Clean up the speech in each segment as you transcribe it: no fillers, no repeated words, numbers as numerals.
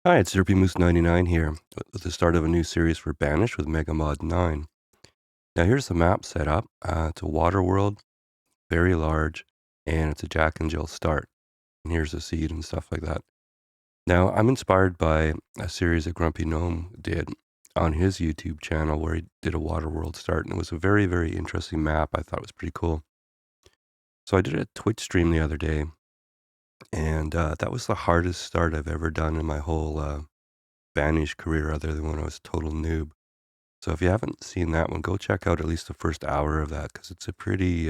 Hi, it's Moose 99 here with the start of a new series for Banished with MM9. Now here's the map set up. It's a water world, very large, and it's a Jack and Jill start. And here's the seed and stuff like that. Now I'm inspired by a series that Grumpy Gnome did on his YouTube channel where he did a water world start, and it was a very, very interesting map. I thought it was pretty cool. So I did a Twitch stream the other day, and that was the hardest start I've ever done in my whole Banished career other than when I was a total noob. So if you haven't seen that one, go check out at least the first hour of that because it's a pretty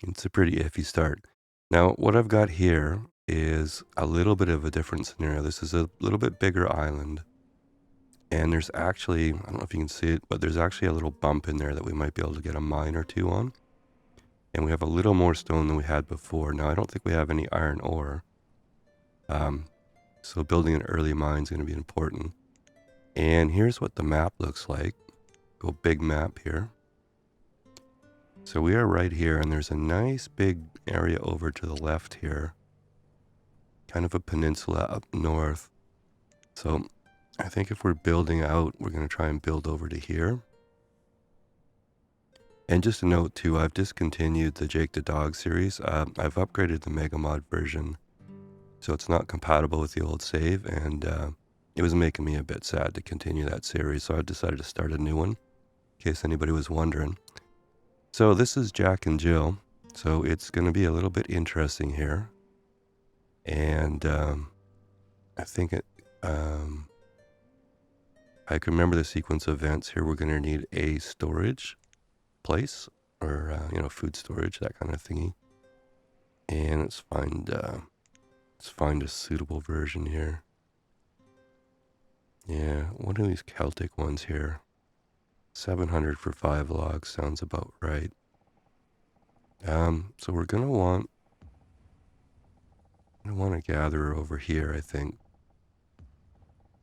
iffy start. Now, what I've got here is a little bit of a different scenario. This is a little bit bigger island, and there's actually, I don't know if you can see it, but there's actually a little bump in there that we might be able to get a mine or two on. And we have a little more stone than we had before. Now, I don't think we have any iron ore. So building an early mine is going to be important. And here's what the map looks like. Go big map here. So we are right here, and there's a nice big area over to the left here. Kind of a peninsula up north. So I think if we're building out, we're going to try and build over to here. And just a note too, I've discontinued the Jake the Dog series. I've upgraded the Mega Mod version, so it's not compatible with the old save, and it was making me a bit sad to continue that series, so I decided to start a new one, in case anybody was wondering. So this is Jack and Jill, so it's going to be a little bit interesting here. And I think I can remember the sequence of events here. We're going to need a storage place or, food storage, that kind of thingy. And let's find a suitable version here. Yeah, one of these Celtic ones here. 700 for 5 logs sounds about right. So we're going to want a gatherer over here, I think.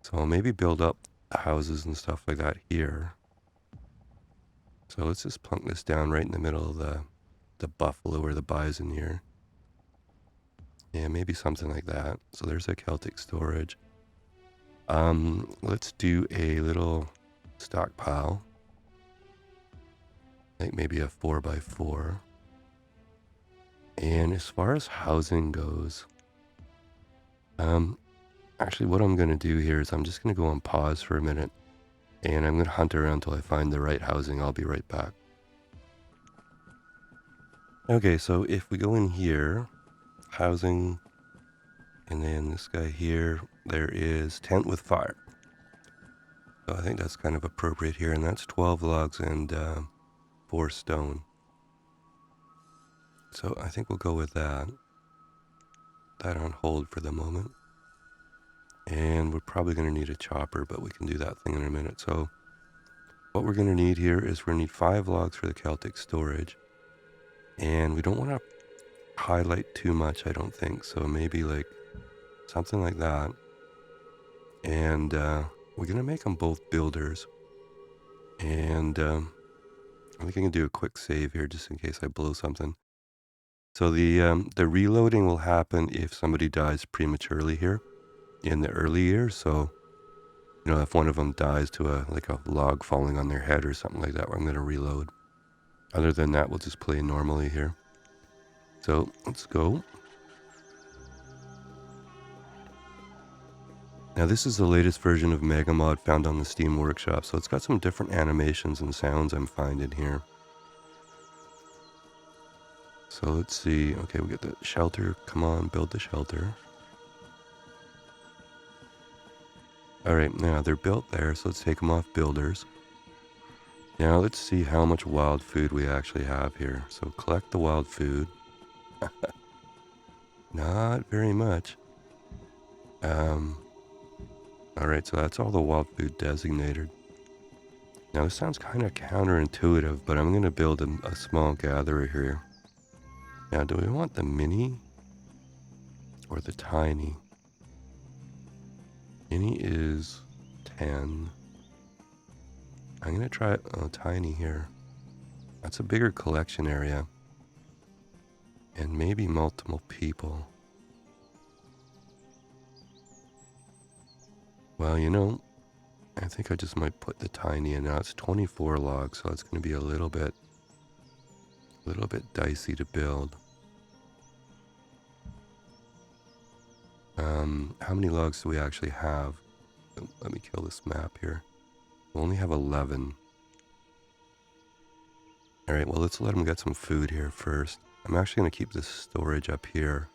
So I'll maybe build up houses and stuff like that here. So let's just plunk this down right in the middle of the buffalo or the bison here. Yeah, maybe something like that. So there's a Celtic storage. Let's do a little stockpile. Like maybe a 4x4. And as far as housing goes, actually what I'm going to do here is I'm just going to go on pause for a minute. And I'm going to hunt around until I find the right housing. I'll be right back. Okay, so if we go in here, housing, and then this guy here, there is tent with fire. So I think that's kind of appropriate here, and that's 12 logs and 4 stone. So I think we'll go with that. That on hold for the moment. And we're probably going to need a chopper, but we can do that thing in a minute. So what we're going to need here is we're going to need 5 logs for the Celtic storage. And we don't want to highlight too much, I don't think. So maybe like something like that. And we're going to make them both builders. And I think I can do a quick save here just in case I blow something. So the reloading will happen if somebody dies prematurely here in the early years. So, if one of them dies to a log falling on their head or something like that, I'm going to reload. Other than that, we'll just play normally here. So let's go. Now this is the latest version of Mega Mod found on the Steam Workshop. So it's got some different animations and sounds I'm finding here. So let's see. Okay, we get the shelter. Come on, build the shelter. All right, now they're built there, so let's take them off builders. Now let's see how much wild food we actually have here. So collect the wild food. Not very much. All right, so that's all the wild food designated. Now this sounds kind of counterintuitive, but I'm going to build a small gatherer here. Now, do we want the mini or the tiny? Mini is 10. I'm going to try tiny here. That's a bigger collection area. And maybe multiple people. Well, you know, I think I just might put the tiny in now. It's 24 logs, so it's going to be a little bit dicey to build. How many logs do we actually have? Let me kill this map here. We only have 11. All right, well, let's let them get some food here first. I'm actually going to keep this storage up here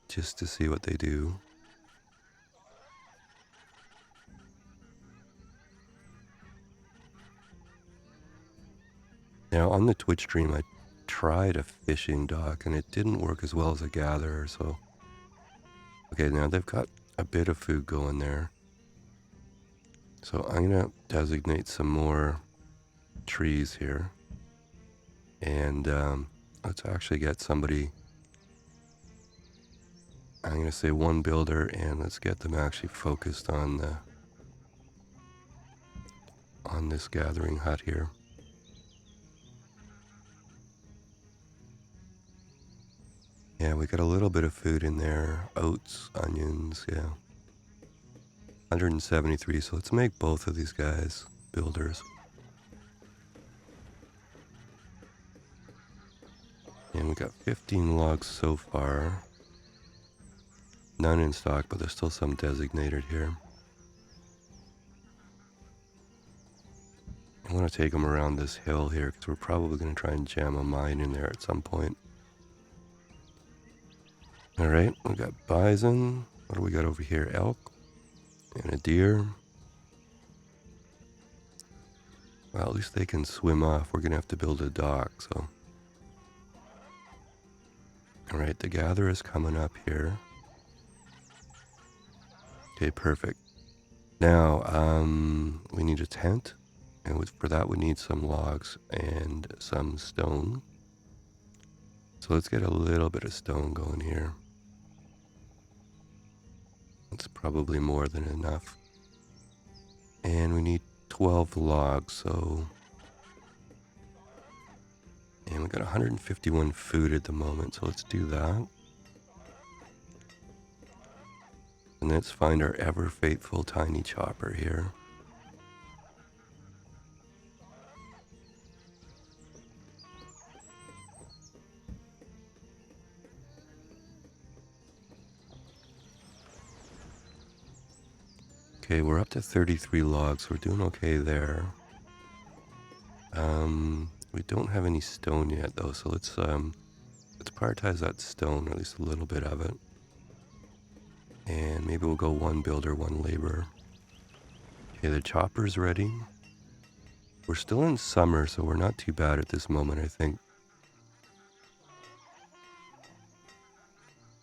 just to see what they do. Now, on the Twitch stream, I tried a fishing dock, and it didn't work as well as a gatherer, so... Okay, now they've got a bit of food going there. So I'm going to designate some more trees here. And let's actually get somebody... I'm going to say one builder, and let's get them actually focused on this gathering hut here. Yeah, we got a little bit of food in there. Oats, onions, yeah. 173, so let's make both of these guys builders. And we got 15 logs so far. None in stock, but there's still some designated here. I want to take them around this hill here because we're probably going to try and jam a mine in there at some point. Alright, we got bison. What do we got over here? Elk and a deer. Well, at least they can swim off. We're going to have to build a dock, so. Alright, the gather is coming up here. Okay, perfect. Now, we need a tent. And for that, we need some logs and some stone. So let's get a little bit of stone going here. It's probably more than enough. And we need 12 logs, so... And we got 151 food at the moment, so let's do that. And let's find our ever-faithful tiny chopper here. Okay, we're up to 33 logs. We're doing okay there. We don't have any stone yet, though, so let's prioritize that stone, or at least a little bit of it. And maybe we'll go one builder, one laborer. Okay, the chopper's ready. We're still in summer, so we're not too bad at this moment, I think.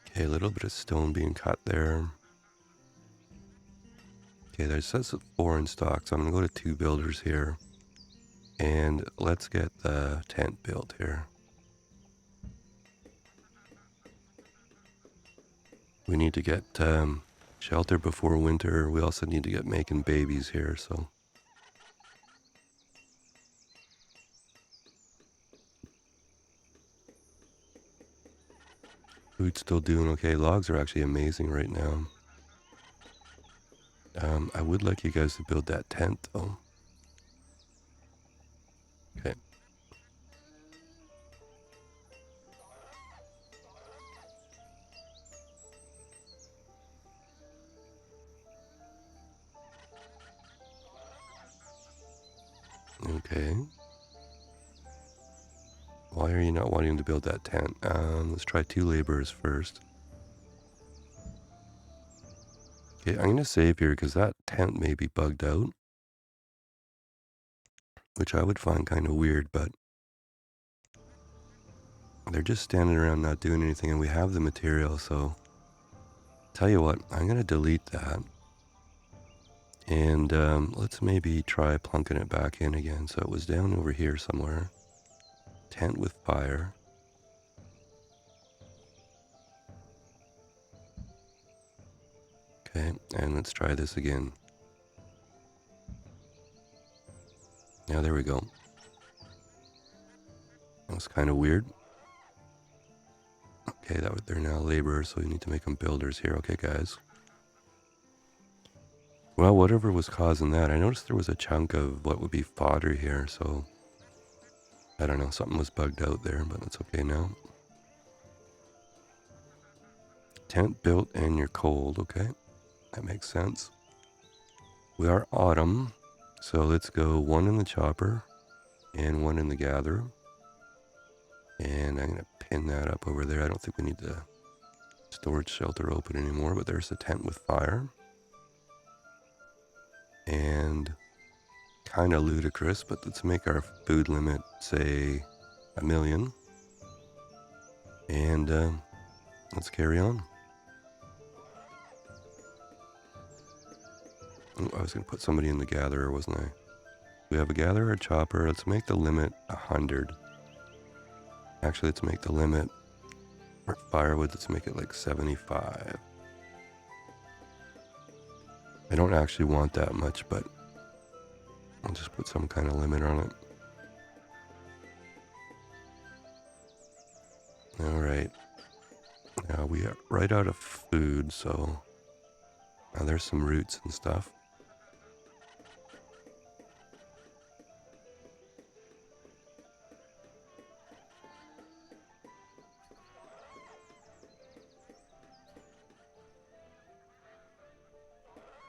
Okay, a little bit of stone being cut there. Okay, there says 4 in stock, so I'm going to go to 2 builders here. And let's get the tent built here. We need to get shelter before winter. We also need to get making babies here, so. Food's still doing okay. Logs are actually amazing right now. I would like you guys to build that tent, though. Okay. Okay. Why are you not wanting to build that tent? Let's try 2 laborers first. Okay, I'm going to save here because that tent may be bugged out. Which I would find kind of weird, but they're just standing around not doing anything, and we have the material, so tell you what, I'm going to delete that. And let's maybe try plunking it back in again. So it was down over here somewhere. Tent with fire. Okay, and let's try this again. Yeah, there we go. That was kind of weird. Okay, they're now laborers, so we need to make them builders here. Okay, guys. Well, whatever was causing that, I noticed there was a chunk of what would be fodder here, so I don't know, something was bugged out there, but that's okay now. Tent built and you're cold, okay, that makes sense. We are autumn, so let's go one in the chopper and one in the gatherer. And I'm going to pin that up over there. I don't think we need the storage shelter open anymore, but there's the tent with fire. And kind of ludicrous, but let's make our food limit, say, 1,000,000. And let's carry on. Oh, I was going to put somebody in the gatherer, wasn't I? We have a gatherer, a chopper. Let's make the limit 100. Actually, let's make the limit for firewood, let's make it like 75. I don't actually want that much, but I'll just put some kind of limit on it. All right. Now we are right out of food, so now there's some roots and stuff.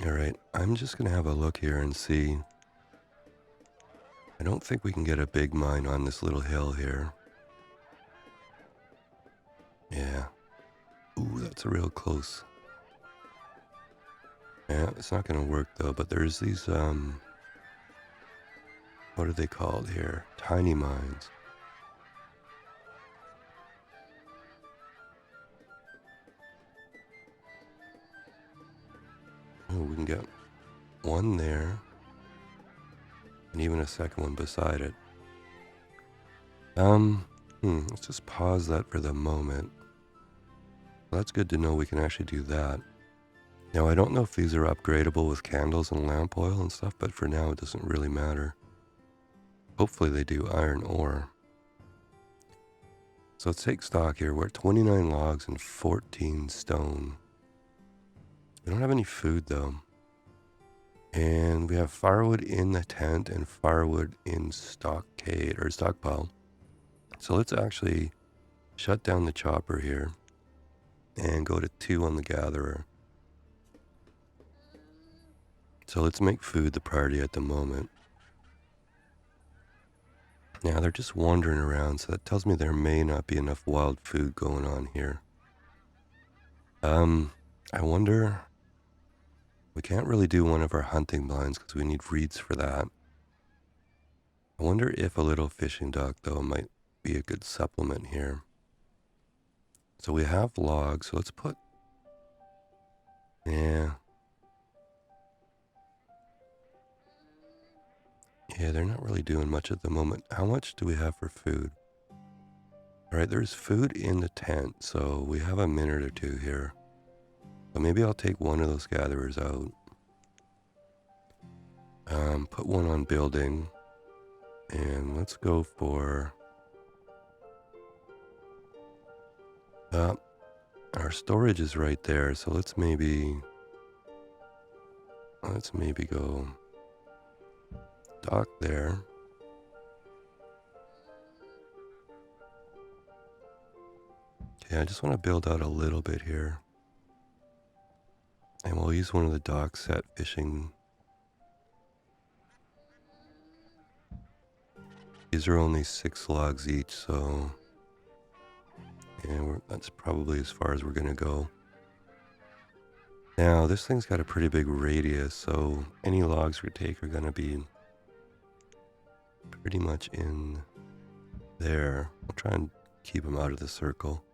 All right, I'm just going to have a look here and see. I don't think we can get a big mine on this little hill here. Yeah. Ooh, that's a real close. Yeah, it's not going to work though, but there's these, what are they called here? Tiny mines. Oh, we can get one there. And even a second one beside it. Let's just pause that for the moment. Well, that's good to know we can actually do that. Now, I don't know if these are upgradable with candles and lamp oil and stuff, but for now it doesn't really matter. Hopefully they do iron ore. So let's take stock here. We're at 29 logs and 14 stone. We don't have any food though. And we have firewood in the tent and firewood in stockade or stockpile. So let's actually shut down the chopper here and go to 2 on the gatherer. So let's make food the priority at the moment. Now they're just wandering around, so that tells me there may not be enough wild food going on here. I wonder, we can't really do one of our hunting blinds because we need reeds for that. I wonder if a little fishing dock though might be a good supplement here. So we have logs, so let's put, yeah, they're not really doing much at the moment. How much do we have for food? All right, there's food in the tent, so we have a minute or two here. So maybe I'll take one of those gatherers out. Put one on building, and let's go for our storage is right there, so let's maybe go dock there. Okay, I just want to build out a little bit here, and we'll use one of the dock set fishing. These are only 6 logs each, so yeah, that's probably as far as we're gonna go. Now, this thing's got a pretty big radius, so any logs we take are gonna be pretty much in there. I'll try and keep them out of the circle.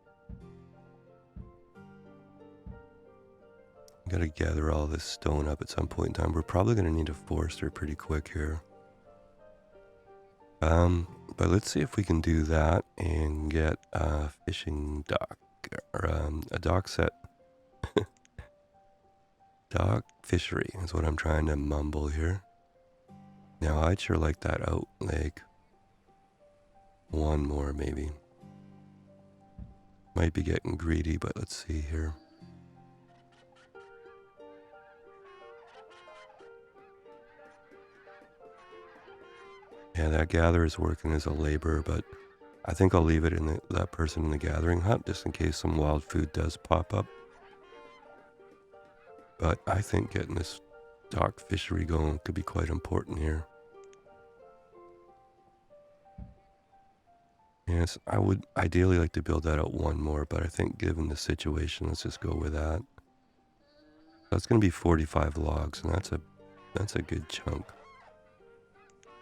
Gotta gather all this stone up at some point in time. We're probably gonna need a forester pretty quick here. But let's see if we can do that and get a fishing dock, or a dock set. Dock fishery is what I'm trying to mumble here. Now, I'd sure like that out lake. One more, maybe. Might be getting greedy, but let's see here. Yeah, that gatherer is working as a laborer, but I think I'll leave it in that person in the gathering hut just in case some wild food does pop up. But I think getting this dock fishery going could be quite important here. Yes, I would ideally like to build that out one more, but I think given the situation, let's just go with that. That's going to be 45 logs, and that's a good chunk.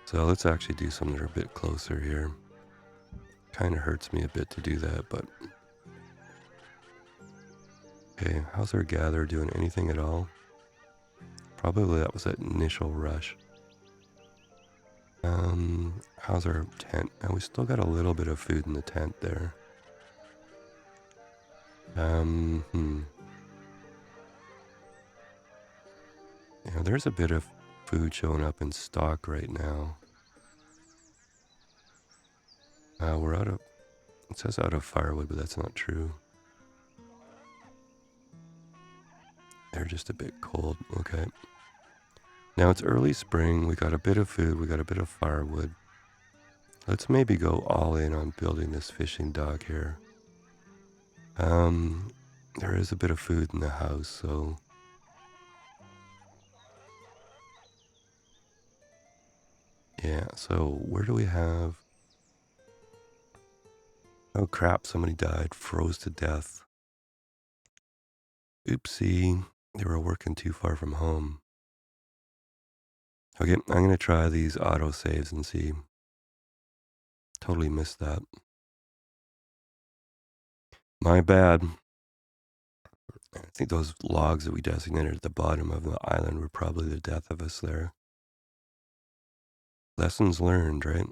So let's actually do something that are a bit closer here. Kind of hurts me a bit to do that, but okay. How's our gather doing? Anything at all? Probably that was that initial rush. How's our tent? And we still got a little bit of food in the tent there. Yeah, there's a bit of food showing up in stock right now. We're out of, it says out of firewood, but that's not true. They're just a bit cold. Okay. Now it's early spring. We got a bit of food. We got a bit of firewood. Let's maybe go all in on building this fishing dock here. There is a bit of food in the house, so yeah. So where do we have? Oh crap! Somebody died, froze to death. Oopsie! They were working too far from home. Okay, I'm gonna try these auto saves and see. Totally missed that. My bad. I think those logs that we designated at the bottom of the island were probably the death of us there. Lessons learned, right?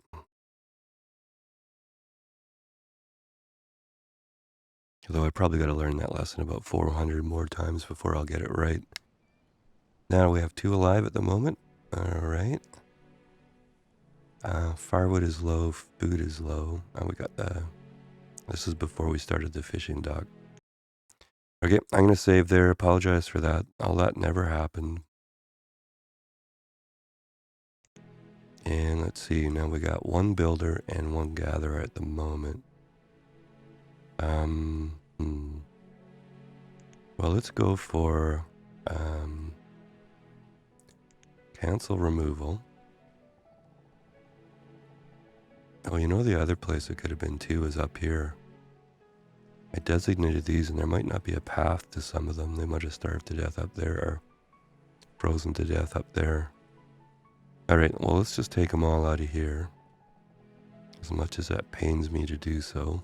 Although I probably got to learn that lesson about 400 more times before I'll get it right. Now we have 2 alive at the moment. All right. Firewood is low, food is low. We got this is before we started the fishing dock. Okay, I'm going to save there. Apologize for that. All that never happened. And let's see, now we got 1 builder and 1 gatherer at the moment. Well, let's go for cancel removal. Oh, you know the other place it could have been too is up here. I designated these and there might not be a path to some of them. They might have starved to death up there or frozen to death up there. Alright, well let's just take them all out of here. As much as that pains me to do so.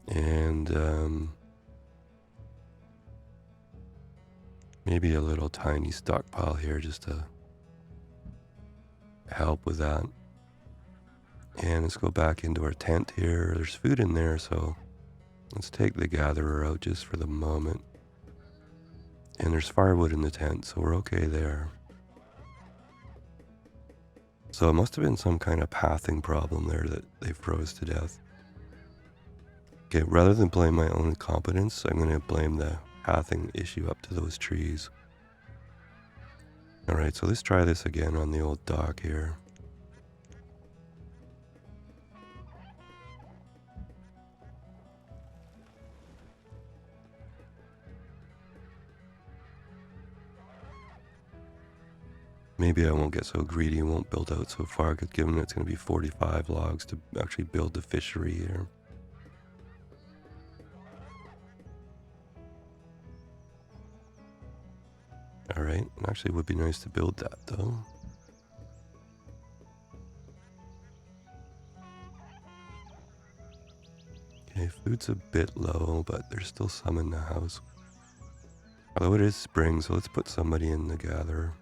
And maybe a little tiny stockpile here just to help with that. And let's go back into our tent here. There's food in there, so let's take the gatherer out just for the moment. And there's firewood in the tent, so we're okay there. So it must have been some kind of pathing problem there that they froze to death. Okay, rather than blame my own incompetence, I'm going to blame the pathing issue up to those trees. Alright, so let's try this again on the old dock here. Maybe I won't get so greedy and won't build out so far, because given it's going to be 45 logs to actually build the fishery here. Alright, it actually would be nice to build that though. Okay, food's a bit low, but there's still some in the house. Although it is spring, so let's put somebody in the gatherer.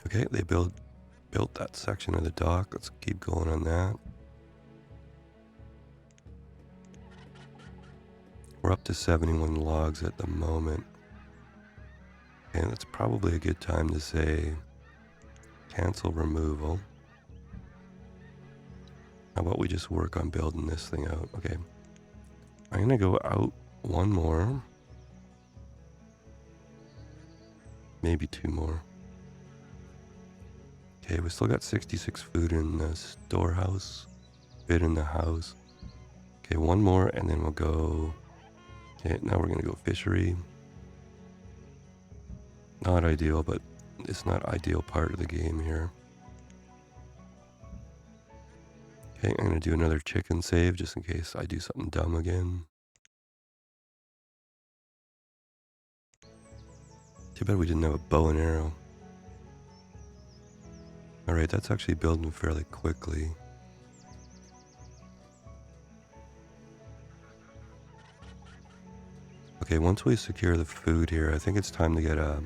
Okay, they built that section of the dock. Let's keep going on that. We're up to 71 logs at the moment. And it's probably a good time to say cancel removal. How about we just work on building this thing out? Okay. I'm going to go out 1 more. Maybe 2 more. Okay, we still got 66 food in the storehouse, bit in the house. Okay, one more and then we'll go. Okay, now we're gonna go fishery. Not ideal, but it's not ideal part of the game here. Okay, I'm gonna do another chicken save just in case I do something dumb again. Too bad we didn't have a bow and arrow. Alright, that's actually building fairly quickly. Okay, once we secure the food here, I think it's time to get a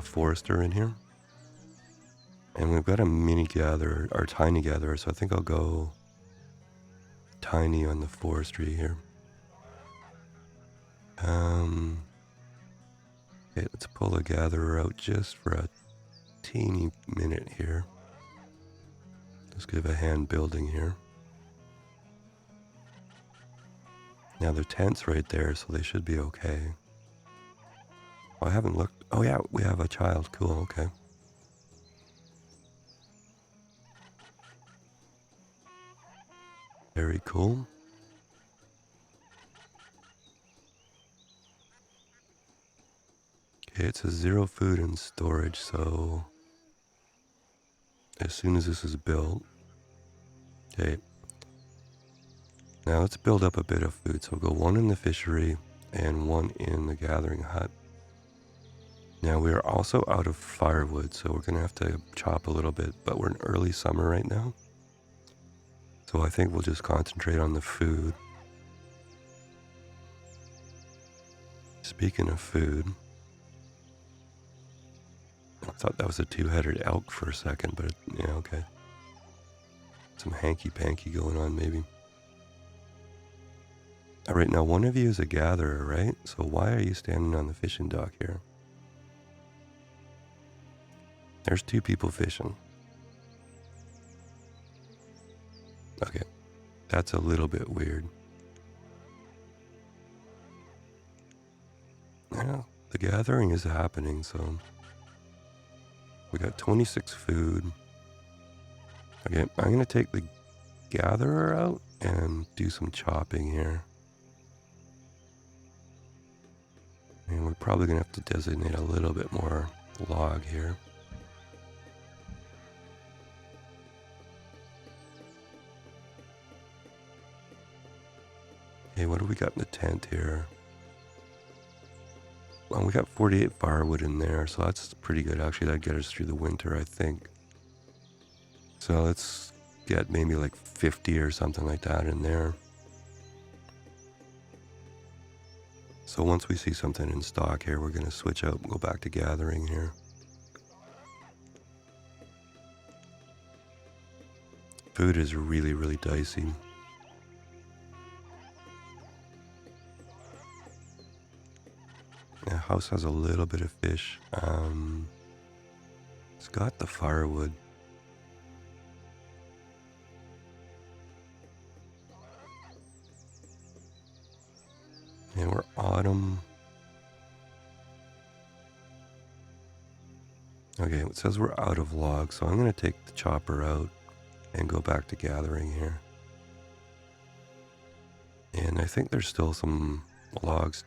forester in here. And we've got a mini gatherer, or tiny gatherer, so I think I'll go tiny on the forestry here. Okay, let's pull a gatherer out just for a teeny minute here. Let's give a hand building here. Now the tent's right there, so they should be okay. Oh, I haven't looked. Oh yeah, we have a child. Cool, okay. Very cool. Okay, it says 0 food in storage, so as soon as this is built. Okay. Now let's build up a bit of food. So we'll go 1 in the fishery and 1 in the gathering hut. Now we are also out of firewood, so we're going to have to chop a little bit, but we're in early summer right now. So I think we'll just concentrate on the food. Speaking of food, I thought that was a 2-headed elk for a second, but yeah, okay. Some hanky-panky going on maybe. All right, now one of you is a gatherer, right? So why are you standing on the fishing dock here? There's 2 people fishing. Okay, that's a little bit weird. Yeah, the gathering is happening, so we got 26 food. Okay, I'm gonna take the gatherer out and do some chopping here. And we're probably gonna have to designate a little bit more log here. Okay, what do we got in the tent here? Well, we got 48 firewood in there, so that's pretty good. Actually, that'd get us through the winter, I think. So let's get maybe like 50 or something like that in there. So once we see something in stock here, we're going to switch out and go back to gathering here. Food is really, really dicey. The house has a little bit of fish. It's got the firewood. And we're autumn. Okay, it says we're out of logs, so I'm going to take the chopper out and go back to gathering here. And I think there's still some logs.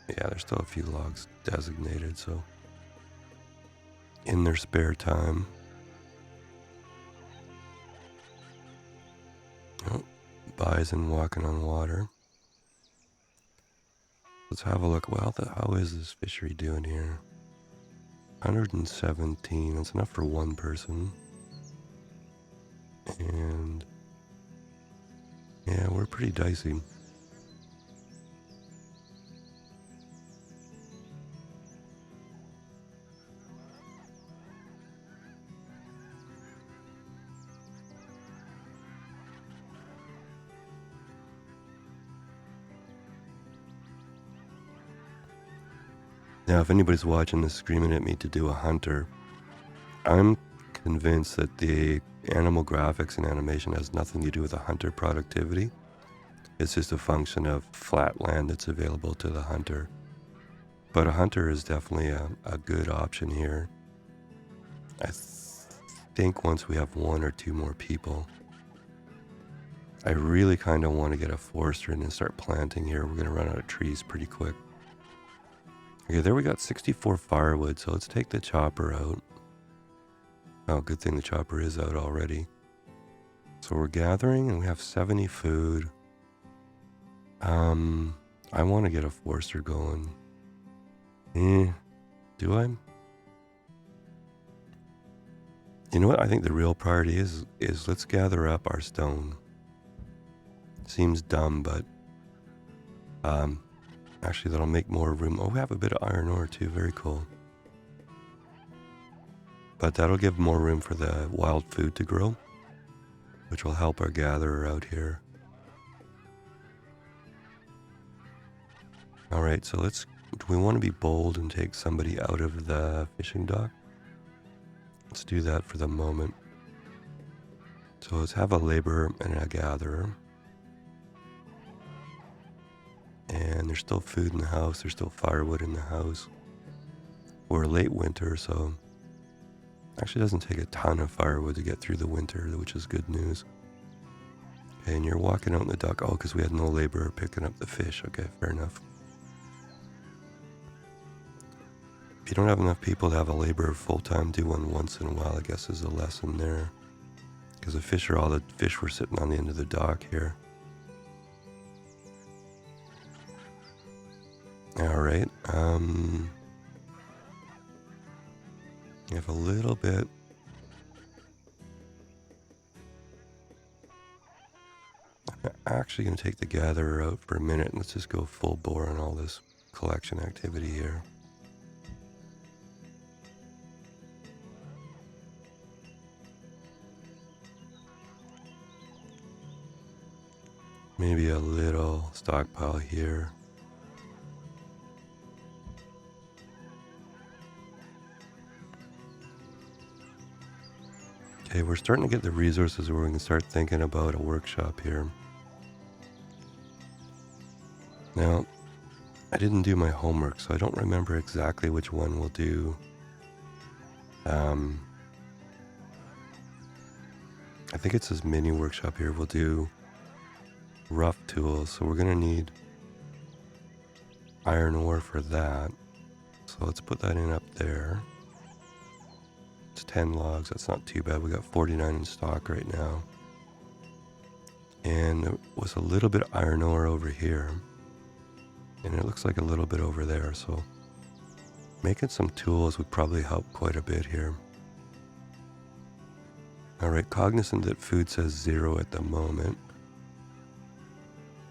Yeah, there's still a few logs designated, so in their spare time. Oh, bison walking on water. Let's have a look. Well, how is this fishery doing here? 117. That's enough for 1 person. And yeah, we're pretty dicey. Now, if anybody's watching this screaming at me to do a hunter, I'm convinced that the animal graphics and animation has nothing to do with the hunter productivity. It's just a function of flat land that's available to the hunter. But a hunter is definitely a good option here. think once we have 1 or 2 more people, I really kind of want to get a forester in and start planting here. We're going to run out of trees pretty quick. Okay, there we got 64 firewood, so let's take the chopper out. Oh, good thing the chopper is out already. So we're gathering and we have 70 food. I want to get a forester going. Do I? You know what I think the real priority is let's gather up our stone. Seems dumb, but actually that'll make more room. Oh, we have a bit of iron ore too, very cool. But that'll give more room for the wild food to grow, which will help our gatherer out here. All right, so do we want to be bold and take somebody out of the fishing dock? Let's do that for the moment. So let's have a laborer and a gatherer. And there's still food in the house. There's still firewood in the house. We're late winter, so actually doesn't take a ton of firewood to get through the winter, which is good news. Okay, and you're walking out in the dock. Oh, because we had no laborer picking up the fish. Okay, fair enough. If you don't have enough people to have a laborer full-time, do one once in a while, I guess is a lesson there. Because all the fish were sitting on the end of the dock here. All right. You have a little bit. I'm actually going to take the gatherer out for a minute and let's just go full bore on all this collection activity here. Maybe a little stockpile here. Okay, we're starting to get the resources where we can start thinking about a workshop here. Now, I didn't do my homework, so I don't remember exactly which one we'll do. I think it says mini workshop here. We'll do rough tools, so we're going to need iron ore for that. So let's put that in up there. It's 10 logs, that's not too bad. We got 49 in stock right now. And there was a little bit of iron ore over here. And it looks like a little bit over there, so making some tools would probably help quite a bit here. Alright, cognizant that food says 0 at the moment.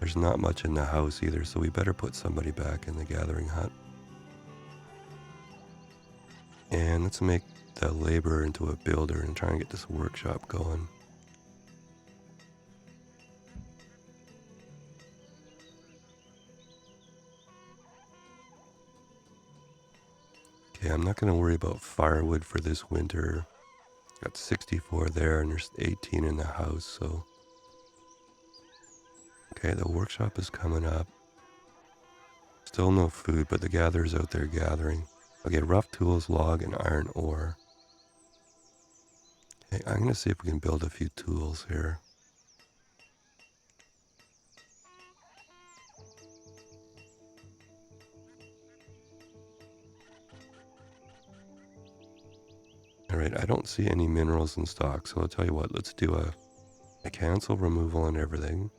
There's not much in the house either, so we better put somebody back in the gathering hut. And let's make the laborer into a builder and try and get this workshop going. Okay, I'm not going to worry about firewood for this winter. Got 64 there and there's 18 in the house, so. Okay, the workshop is coming up. Still no food, but the gatherer's out there gathering. Okay, rough tools, log, and iron ore. Okay, I'm going to see if we can build a few tools here. Alright, I don't see any minerals in stock, so I'll tell you what, let's do a cancel removal on everything.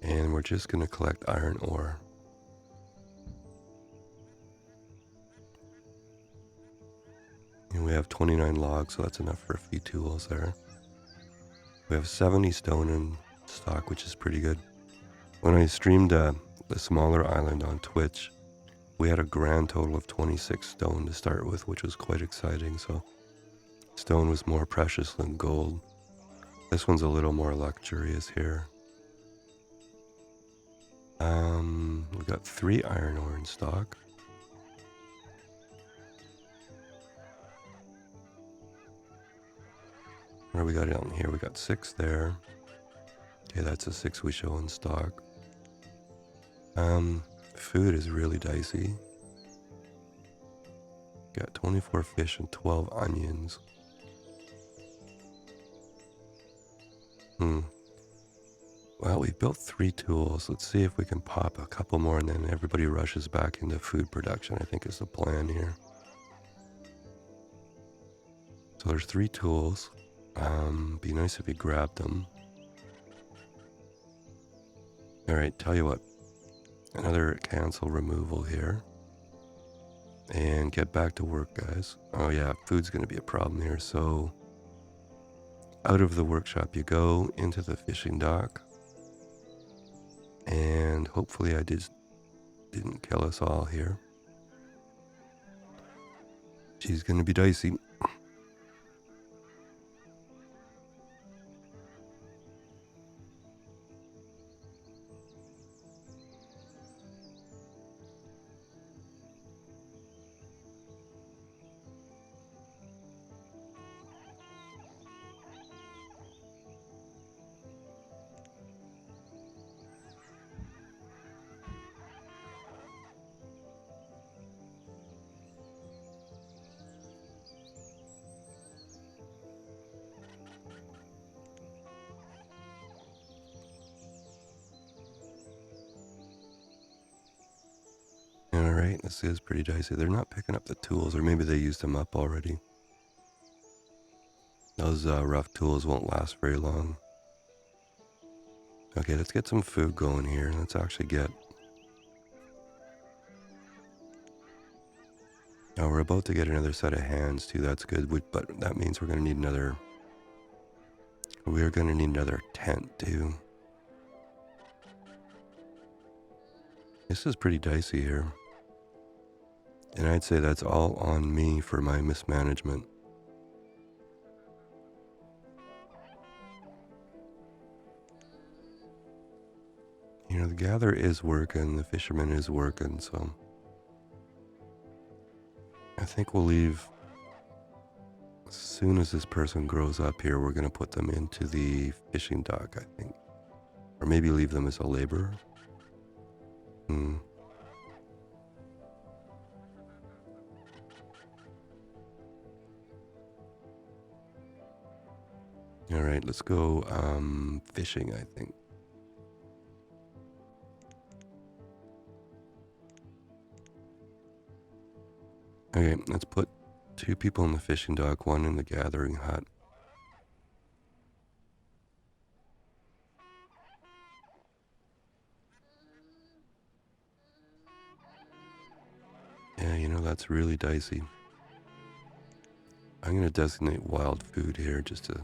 And we're just going to collect iron ore. And we have 29 logs, so that's enough for a few tools there. We have 70 stone in stock, which is pretty good. When I streamed the smaller island on Twitch, we had a grand total of 26 stone to start with, which was quite exciting. So stone was more precious than gold. This one's a little more luxurious here. We got 3 iron ore in stock. What do we got down here? We got 6 there. Okay, that's a 6 we show in stock. Food is really dicey. Got 24 fish and 12 onions. Well, we built 3 tools. Let's see if we can pop a couple more and then everybody rushes back into food production, I think is the plan here. So there's 3 tools. Be nice if you grabbed them. All right, tell you what. Another cancel removal here. And get back to work, guys. Oh yeah, food's going to be a problem here. So out of the workshop you go, into the fishing dock. And hopefully I didn't kill us all here. She's going to be dicey. Alright, this is pretty dicey. They're not picking up the tools, or maybe they used them up already. Those rough tools won't last very long. Okay, let's get some food going here. Let's actually get... Oh, we're about to get another set of hands too, that's good. But that means we're going to need another... We're going to need another tent too. This is pretty dicey here. And I'd say that's all on me for my mismanagement. You know, the gather is working, the fisherman is working, so... I think we'll leave... As soon as this person grows up here, we're going to put them into the fishing dock, I think. Or maybe leave them as a laborer. Alright, let's go fishing, I think. Okay, let's put 2 people in the fishing dock, 1 in the gathering hut. Yeah, you know, that's really dicey. I'm going to designate wild food here just to...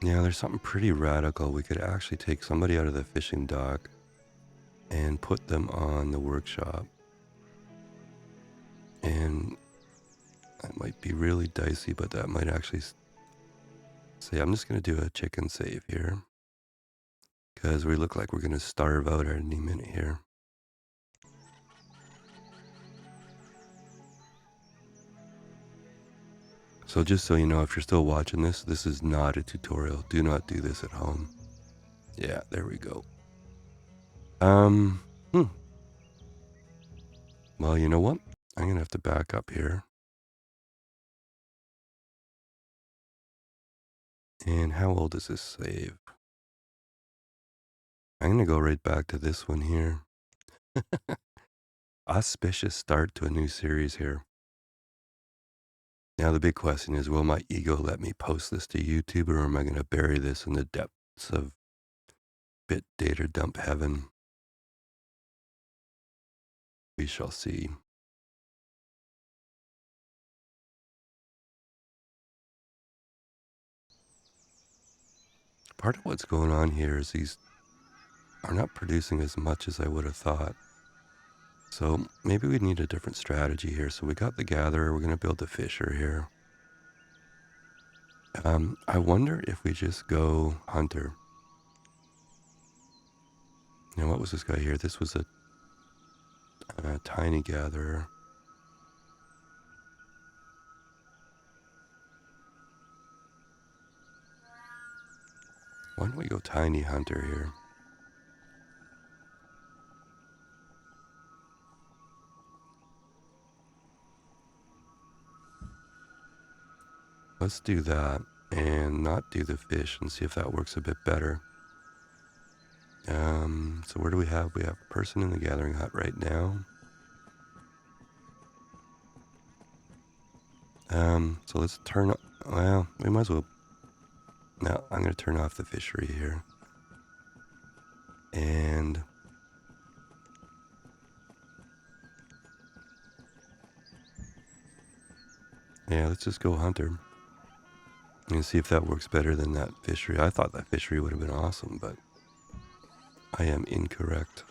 Yeah, there's something pretty radical. We could actually take somebody out of the fishing dock and put them on the workshop. And that might be really dicey, but that might actually... Say, I'm just going to do a chicken save here. Because we look like we're going to starve out at any minute here. So just so you know, if you're still watching this, this is not a tutorial. Do not do this at home. Yeah, there we go. Well, you know what? I'm going to have to back up here. And how old is this save? I'm going to go right back to this one here. Auspicious start to a new series here. Now the big question is, will my ego let me post this to YouTube, or am I going to bury this in the depths of bit data dump heaven? We shall see. Part of what's going on here is these are not producing as much as I would have thought. So maybe we need a different strategy here. So we got the gatherer, we're going to build the fisher here. I wonder if we just go hunter. Now, what was this guy here? This was a tiny gatherer. Why don't we go tiny hunter here? Let's do that and not do the fish and see if that works a bit better. So where do we have? We have a person in the gathering hut right now. So let's turn, well, we might as well, no, I'm going to turn off the fishery here. And yeah, let's just go hunter and see if that works better than that fishery. I thought that fishery would have been awesome, but I am incorrect.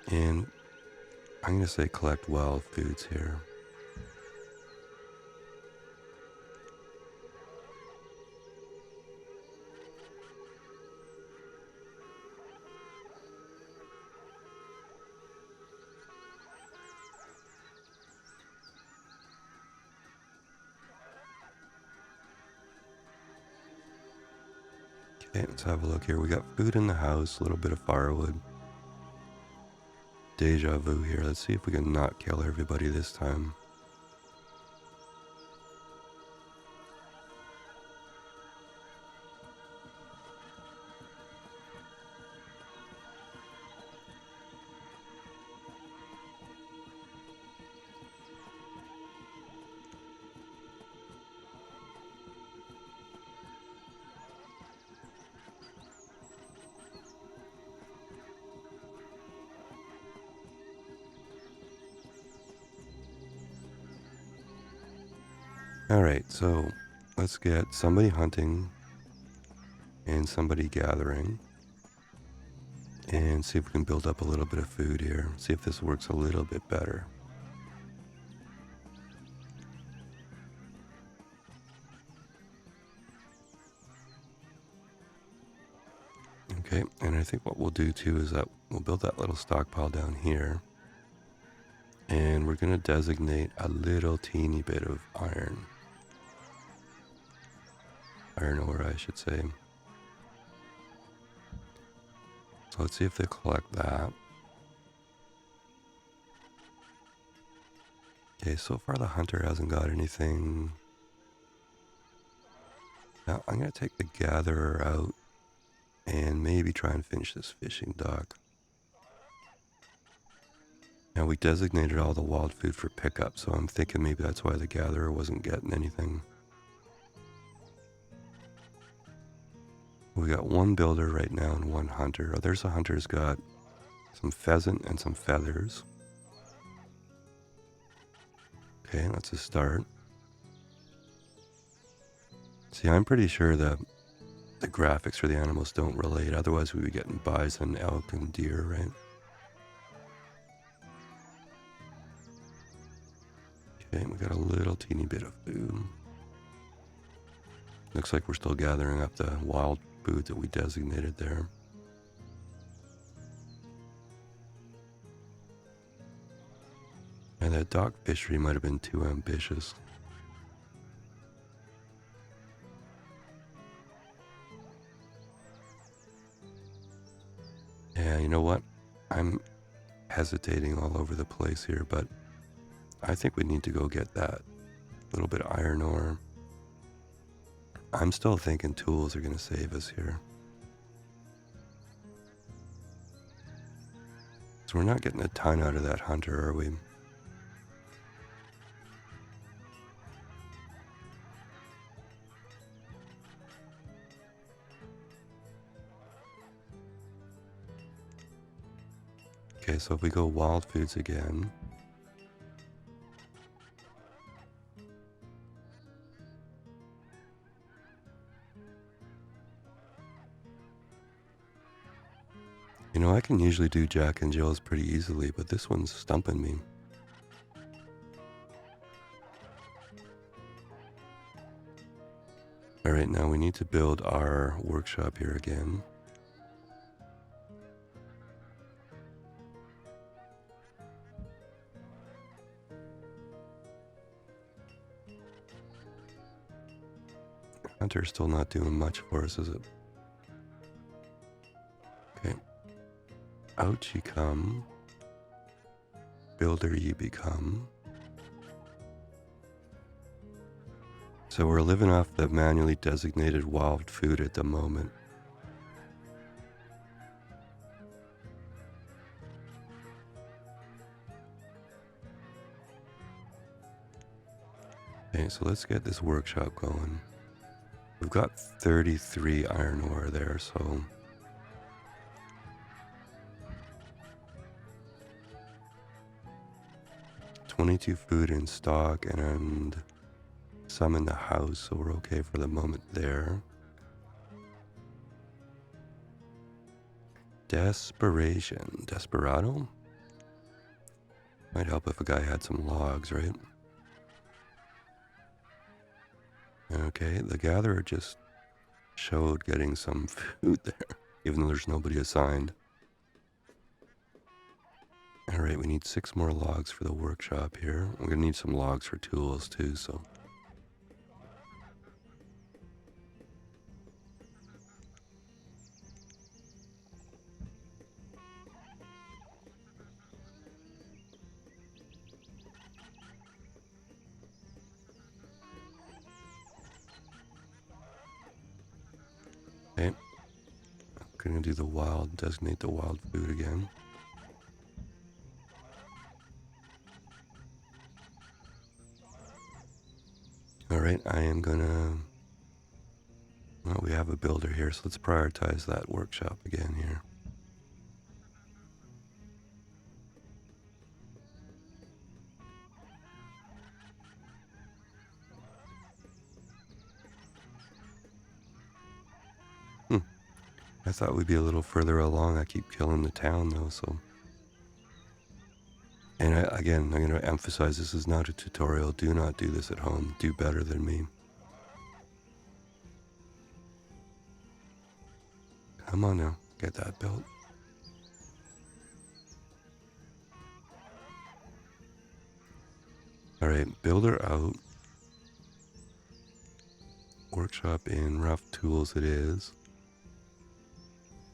And I'm going to say collect wild foods here. Okay, let's have a look here. We got food in the house, a little bit of firewood. Deja vu here. Let's see if we can not kill everybody this time. Alright, so let's get somebody hunting and somebody gathering and see if we can build up a little bit of food here. See if this works a little bit better. Okay, and I think what we'll do too is that we'll build that little stockpile down here. And we're going to designate a little teeny bit of iron. Iron ore, I should say. So let's see if they collect that. Okay, so far the hunter hasn't got anything. Now I'm going to take the gatherer out and maybe try and finish this fishing dock. Now we designated all the wild food for pickup, so I'm thinking maybe that's why the gatherer wasn't getting anything. We got one builder right now and one hunter. Oh, there's a hunter's got some pheasant and some feathers. Okay, that's a start. See, I'm pretty sure that the graphics for the animals don't relate. Otherwise, we'd be getting bison, elk, and deer, right? Okay, we got a little teeny bit of food. Looks like we're still gathering up the wild food that we designated there. And that dock fishery might have been too ambitious. Yeah, you know what? I'm hesitating all over the place here, but I think we need to go get that little bit of iron ore. I'm still thinking tools are going to save us here. So we're not getting a ton out of that hunter, are we? Okay, so if we go wild foods again. You know, I can usually do Jack and Jill's pretty easily, but this one's stumping me. Alright, now we need to build our workshop here again. Hunter's still not doing much for us, is it? Okay. Out you come. Builder you become. So we're living off the manually designated wild food at the moment. Okay, so let's get this workshop going. We've got 33 iron ore there, so 22 food in stock and some in the house, so we're okay for the moment there. Desperation. Desperado? Might help if a guy had some logs, right? Okay, the gatherer just showed getting some food there, even though there's nobody assigned. Alright, we need 6 more logs for the workshop here. We're gonna need some logs for tools too, so. Okay. I'm gonna do the wild, designate the wild food again. Alright, I am gonna, well, we have a builder here, so let's prioritize that workshop again here. I thought we'd be a little further along. I keep killing the town though, so. And again, I'm going to emphasize this is not a tutorial. Do not do this at home. Do better than me. Come on now, get that built. Alright, builder out. Workshop in, rough tools it is.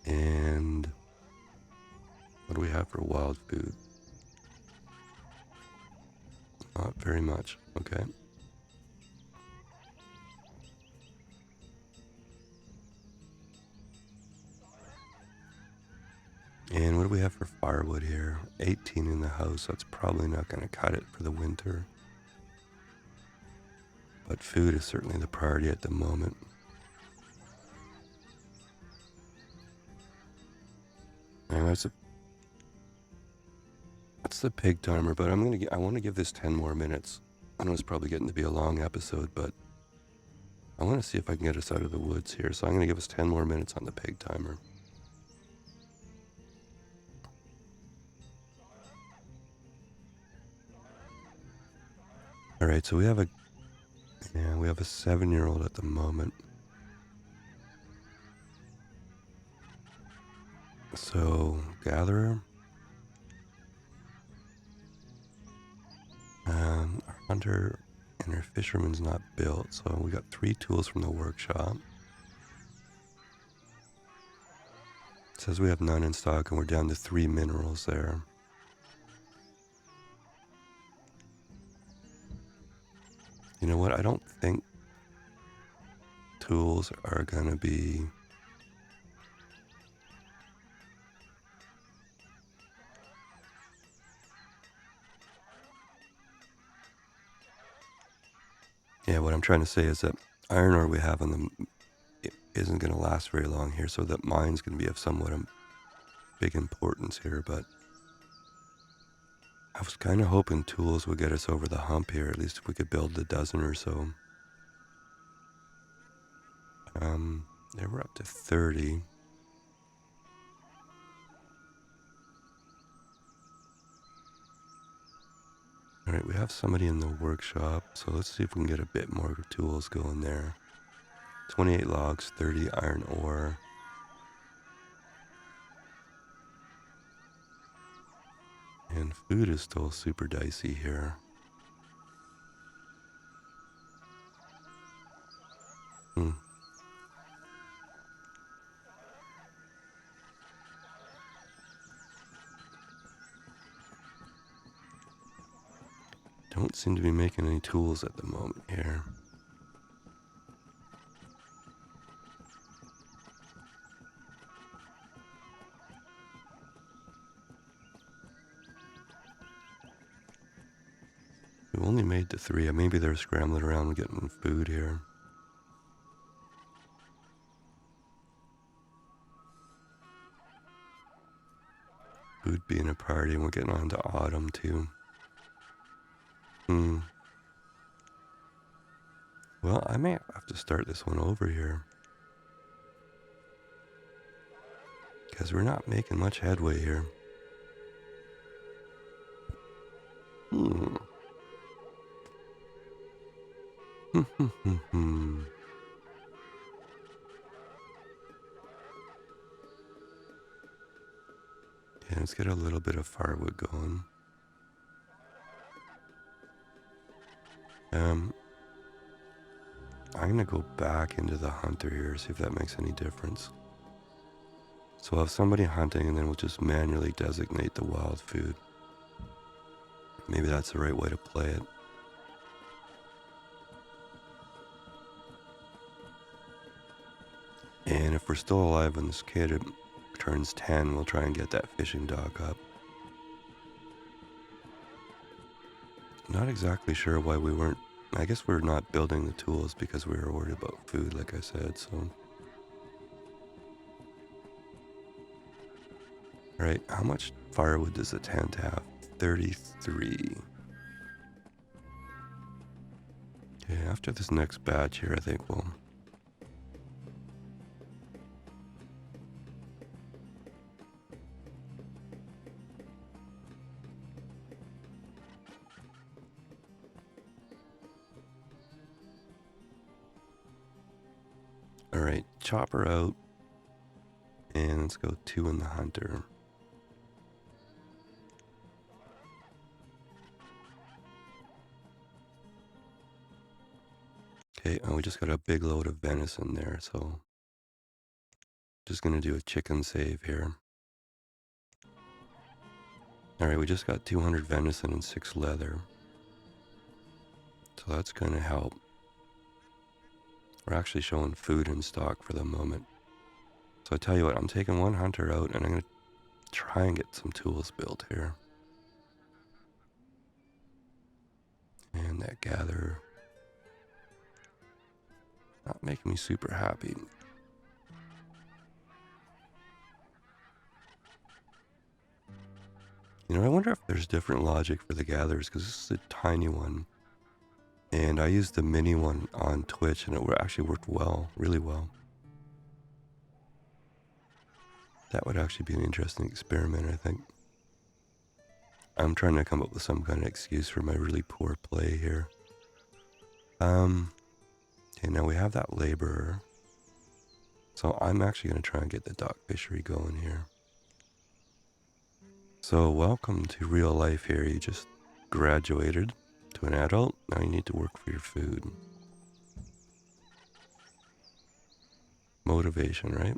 And what do we have for wild food? Not very much, okay. And what do we have for firewood here? 18 in the house, that's probably not going to cut it for the winter. But food is certainly the priority at the moment. And that's the pig timer, but I want to give this 10 more minutes. I know it's probably getting to be a long episode, but I want to see if I can get us out of the woods here. So I'm going to give us 10 more minutes on the pig timer. All right, so we have a 7-year-old at the moment. So gatherer, our hunter and our fisherman's not built. So we got 3 tools from the workshop. It says we have none in stock and we're down to 3 minerals there. You know what? I don't think tools are going to be yeah, what I'm trying to say is that iron ore we have on them isn't going to last very long here, so that mine's going to be of somewhat big importance here, but I was kind of hoping tools would get us over the hump here, at least if we could build a dozen or so. Yeah, we're up to 30. All right, we have somebody in the workshop, so let's see if we can get a bit more tools going there. 28 logs, 30 iron ore. And food is still super dicey here. Hmm. Don't seem to be making any tools at the moment here. We only made the 3. Maybe they're scrambling around getting food here. Food being a party, and we're getting on to autumn too. Well, I may have to start this one over here. Because we're not making much headway here. Yeah, let's get a little bit of firewood going. I'm gonna go back into the hunter here, see if that makes any difference. So we'll have somebody hunting, and then we'll just manually designate the wild food. Maybe that's the right way to play it. And if we're still alive when this kid turns 10, we'll try and get that fishing dock up. Not exactly sure why we weren't. I guess we're not building the tools because we were worried about food, like I said, so. Alright, how much firewood does the tent have? 33. Okay, after this next batch here, I think we'll... Alright, chopper out. And let's go 2 in the hunter. Okay, and we just got a big load of venison there, so... Just gonna do a chicken save here. Alright, we just got 200 venison and 6 leather. So that's gonna help. We're actually showing food in stock for the moment. So I tell you what, I'm taking 1 hunter out, and I'm gonna try and get some tools built here. And that gather... Not making me super happy. You know, I wonder if there's different logic for the gathers, because this is a tiny one. And I used the mini one on Twitch, and it actually worked well, really well. That would actually be an interesting experiment, I think. I'm trying to come up with some kind of excuse for my really poor play here. Okay, now we have that laborer. So I'm actually going to try and get the dock fishery going here. So welcome to real life here. You just graduated to an adult. Now you need to work for your food. Motivation, right?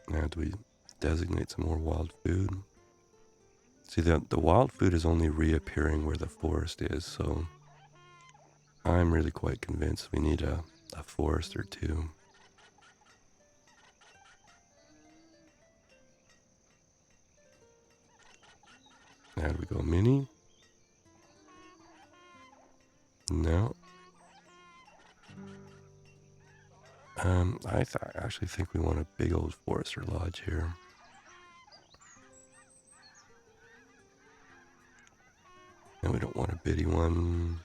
Now do we designate some more wild food? See, the wild food is only reappearing where the forest is, so I'm really quite convinced we need a forest or 2. Now do we go mini? No. I actually think we want a big old forester lodge here. And we don't want a bitty one.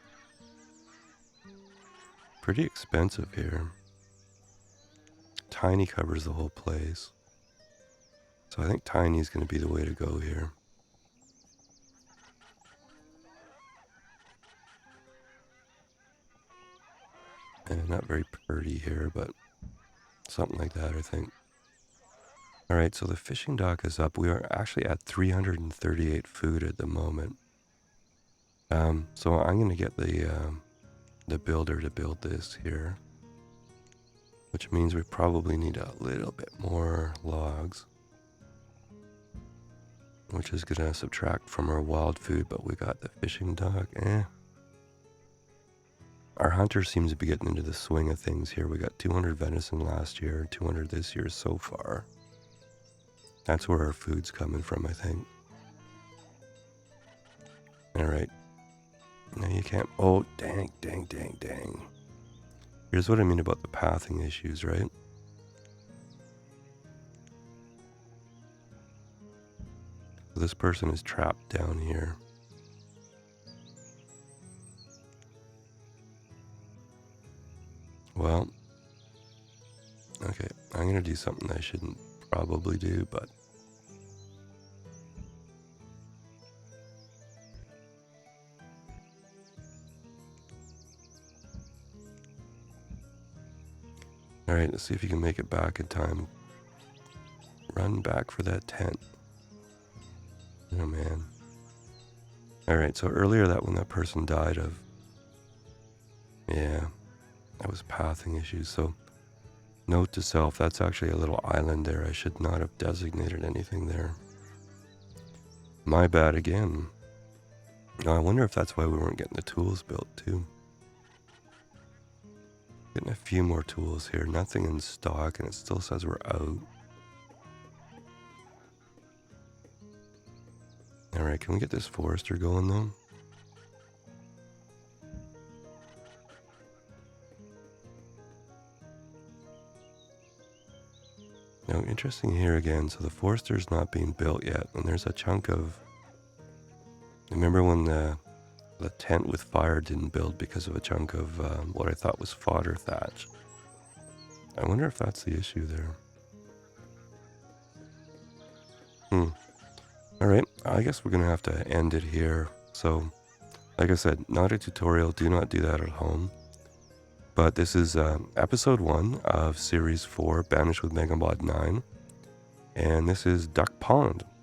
Pretty expensive here. Tiny covers the whole place. So I think tiny is going to be the way to go here. And not very pretty here, but something like that, I think. Alright, so the fishing dock is up. We are actually at 338 food at the moment. So I'm going to get the the builder to build this here, which means we probably need a little bit more logs, which is going to subtract from our wild food, but we got the fishing dock. Our hunter seems to be getting into the swing of things here. We got 200 venison last year, 200 this year so far. That's where our food's coming from, I think. Alright. Now you can't... Oh, dang. Here's what I mean about the pathing issues, right? So this person is trapped down here. Well, okay, I'm going to do something I shouldn't probably do, but... Alright, let's see if you can make it back in time. Run back for that tent. Oh man. Alright, so earlier when that person died of... Yeah, that was pathing issues, so... Note to self, that's actually a little island there. I should not have designated anything there. My bad again. Now, I wonder if that's why we weren't getting the tools built too. Getting a few more tools here. Nothing in stock, and it still says we're out. Alright, can we get this forester going though? Now, interesting here again. So the forester's not being built yet, and there's a chunk of... Remember when the tent with fire didn't build because of a chunk of what I thought was fodder thatch? I wonder if that's the issue there. Alright, I guess we're going to have to end it here. So, like I said, not a tutorial. Do not do that at home. But this is episode 1 of series 4, Banished with MM9. And this is Duckpond.